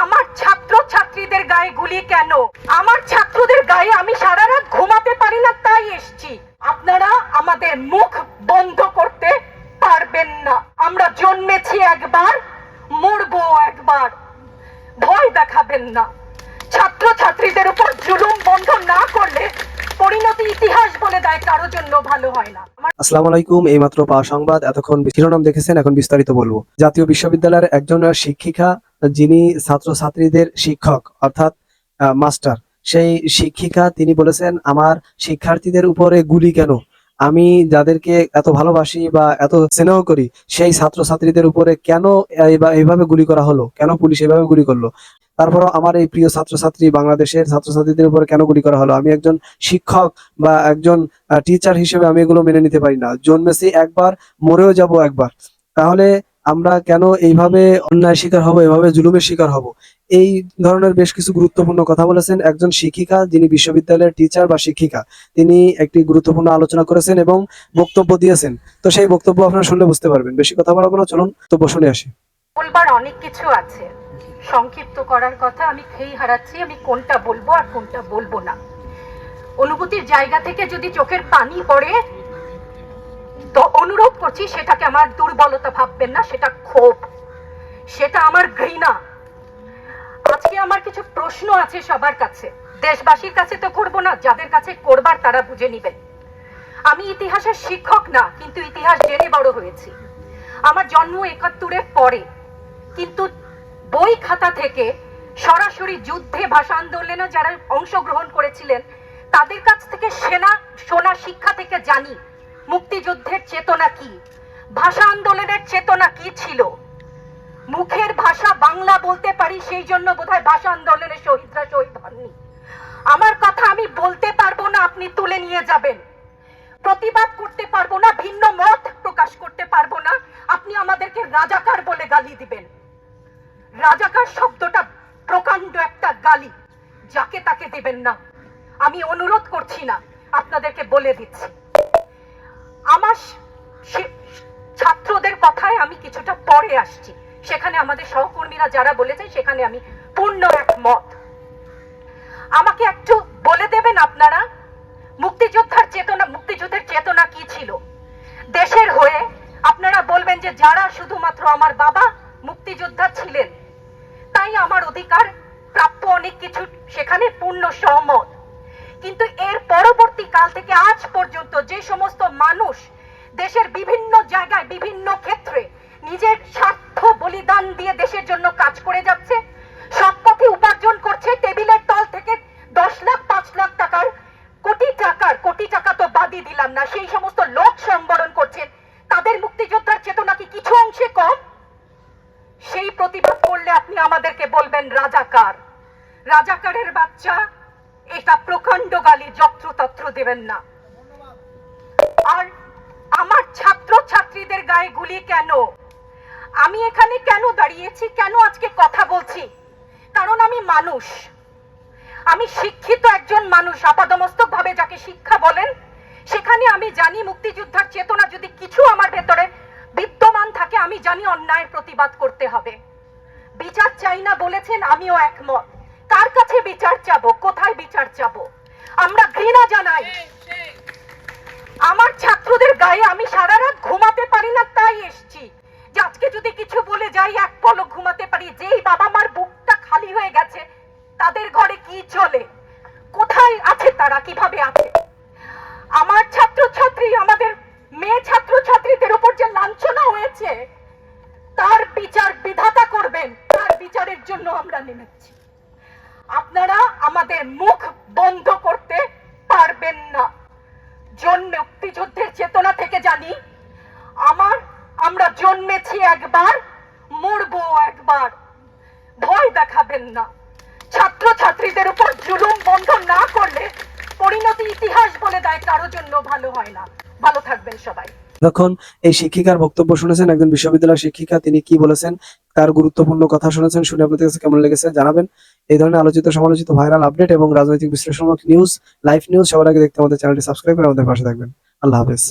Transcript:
আমার ছাত্র ছাত্রীদের গায়ে গুলি কেন? আমার ছাত্রদের গায়ে আমি সারা রাত ঘুমাতে পারি না, তাই এসছি। আপনারা আমাদের মুখ বন্ধ করতে পারবেন না। আমরা জন্মেছি একবার, মরবো একবার। ভয় দেখাবেন না। ছাত্র ছাত্রীদের উপর জুলুম বন্ধ না করলে পরিণতি ইতিহাস বলে দেয় কারোর জন্য ভালো হয় না। আসসালামু আলাইকুম। এইমাত্র পাওয়া সংবাদ। এতক্ষণ শিরোনাম দেখেছেন, এখন বিস্তারিত বলবো। জাতীয় বিশ্ববিদ্যালয়ের একজন শিক্ষিকা, যিনি ছাত্রছাত্রীদের শিক্ষক অর্থাৎ মাস্টার, সেই শিক্ষিকা তিনি বলেছেন, আমার শিক্ষার্থীদের উপরে গুলি কেন? আমি যাদেরকে এত ভালোবাসি বা এত স্নেহ করি, সেই ছাত্রছাত্রীদের উপরে কেন এইভাবে গুলি করা হলো? কেন পুলিশ এভাবে গুলি করলো? তারপরও আমার এই প্রিয় ছাত্রছাত্রী, বাংলাদেশের ছাত্রছাত্রীদের উপরে কেন গুলি করা হলো? আমি একজন শিক্ষক বা একজন টিচার হিসেবে আমি এগুলো মেনে নিতে পারি না। জন্মেছি একবার, মরেও যাব একবার। তাহলে আমরা কেন এইভাবে অন্যায় শিকার হব, এভাবে জুলুমের শিকার হব? এই ধরনের বেশ কিছু গুরুত্বপূর্ণ কথা বলেছেন একজন শিক্ষিকা, যিনি বিশ্ববিদ্যালয়ের টিচার বা শিক্ষিকা। তিনি একটি গুরুত্বপূর্ণ আলোচনা করেছেন এবং বক্তব্য দিয়েছেন। তো সেই বক্তব্য আপনারা শুনলে বুঝতে পারবেন। বেশি কথা বাড়াবো না, চলুন বক্তব্য শুনে আসি। বলবার অনেক কিছু আছে, সংক্ষিপ্ত করার কথা আমি খেয়েই হারাচ্ছি। আমি কোনটা বলবো আর কোনটা বলবো না। অনুভূতির জায়গা থেকে যদি চোখের পানি পড়ে তো অনুরোধ করছি, সেটাকে আমার দুর্বলতা ভাববেন না, সেটা ক্ষোভ, সেটা আমার ঘৃণা। আজকে আমার কিছু প্রশ্ন আছে সবার কাছে, দেশবাসীর কাছে তো করবো না, যাদের কাছে করবার তারা বুঝে নিবেন। আমি ইতিহাসের শিক্ষক না, কিন্তু ইতিহাস জেনে বড় হয়েছি। আমার জন্ম ৭১-এর পরে, কিন্তু বই খাতা থেকে সরাসরি যুদ্ধে, ভাষা আন্দোলনে যারা অংশগ্রহণ করেছিলেন তাদের কাছ থেকে শোনা শিক্ষা থেকে জানি মুক্তিযুদ্ধের চেতনা কি, ভাষা আন্দোলনের চেতনা কি ছিল। মুখের ভাষা বাংলা বলতে পারি, সেই জন্য বোধহয় ভাষা আন্দোলনের শহীদরা শহীদ হননি। আমার কথা আমি বলতে পারবো না, আপনি তুলে নিয়ে যাবেন। প্রতিবাদ করতে পারবো না, ভিন্ন মত প্রকাশ করতে পারবো না, আপনি আমাদেরকে রাজাকার বলে গালি দিবেন। রাজাকার শব্দটা প্রকাণ্ড একটা গালি, যাকে তাকে দিবেন না। আমি অনুরোধ করছি না, আপনাদেরকে বলে দিচ্ছি। আমার ছাত্রদের কথায় আমি কিছুটা পরে আসছি, সেখানে আমাদের সহকর্মীরা যারা বলেছেন সেখানে আমি পূর্ণ একমত। আমাকে একটু বলে দেবেন আপনারা, মুক্তিযুদ্ধের চেতনা কি ছিল দেশের হয়ে? আপনারা বলবেন যে যারা শুধুমাত্র আমার বাবা মুক্তিযোদ্ধা ছিলেন তাই আমার অধিকার প্রাপ্য অনেক কিছু, সেখানে পূর্ণ সহমত। কিন্তু এর পরবর্তী কাল থেকে আজ পর্যন্ত যে সমস্ত মানুষ দেশের বিভিন্ন জায়গায় বিভিন্ন ক্ষেত্রে নিজের স্বার্থ বলিদান দিয়ে দেশের জন্য কাজ করে যাচ্ছে, সব পথে উপার্জন করছে, টেবিলের তল থেকে 10 লাখ 5 লাখ টাকার কোটি টাকা তো বাদই দিলাম না, সেই সমস্ত লোক সম্বরণ করছেন, তাদের মুক্তিযোদ্ধার চেতনা কি কিছু অংশে কম? সেই প্রতিবাদ করলে আপনি আমাদেরকে বলবেন রাজাকার। রাজাকারের বাচ্চা, এটা প্রকাণ্ড গালি, যত্রতত্র দেবেন না। আর আমার ছাত্র ছাত্রীদের গায়ে গুলি কেন? আমি এখানে কেন দাঁড়িয়েছি, কেন আজকে কথা বলছি? কারণ আমি মানুষ, আমি শিক্ষিত একজন মানুষ, আপাদমস্তক ভাবে যাকে শিক্ষা বলেন। সেখানে আমি জানি মুক্তিযোদ্ধার চেতনা যদি কিছু আমার ভেতরে বিদ্যমান থাকে, আমি জানি অন্যায়ের প্রতিবাদ করতে হবে। বিচার চাই না বলেছেন, আমিও একমত। কার কাছে বিচার চাবো, কোথায় বিচার চাবো? আমরা ঘৃণা জানাই। আমার ছাত্রদের গায়ে আমি সারা রাত ঘুমাতে পারি না, তাই এসছি যে আজকে যদি কিছু বলে যাই এক পলক ঘুমাতে পারি। যেই বাবা মার বুকটা খালি হয়ে গেছে, তাদের ঘরে কি চলে, কোথায় আছে তারা, কিভাবে আছে? আমার ছাত্রছাত্রী, আমাদের মেয়ে ছাত্রছাত্রীদের উপর যে লাঞ্ছনা হয়েছে, তার বিচার বিধাতা করবেন, তার বিচারের জন্য আমরা নেমেছি। আপনারা আমাদের মুখ বন্ধ করতে পারবেন না। মুক্তিযুদ্ধের চেতনা থেকে জানি আমরা জন্মেছি একবার, মরবো একবার। ভয় দেখাবেন না। ছাত্র ছাত্রীদের উপর জুলুম বন্ধ না করলে পরিণতি ইতিহাস বলে দেয় কারোর জন্য ভালো হয় না। ভালো থাকবেন সবাই। যখন এই শিক্ষিকার বক্তব্য শুনেছেন, একজন বিশ্ববিদ্যালয়ের শিক্ষিকা, তিনি কি বলেছেন, তার গুরুত্বপূর্ণ কথা শুনেছেন, শুনে আপনাদের কাছে কেমন লেগেছে জানাবেন। এই ধরনের আলোচিত সমালোচিত ভাইরাল আপডেট এবং রাজনৈতিক বিশ্লেষণমূলক নিউজ, লাইভ নিউজ সবার আগে দেখতে আমাদের চ্যানেলটি সাবস্ক্রাইব করে আমাদের পাশে থাকবেন। আল্লাহ হাফেজ।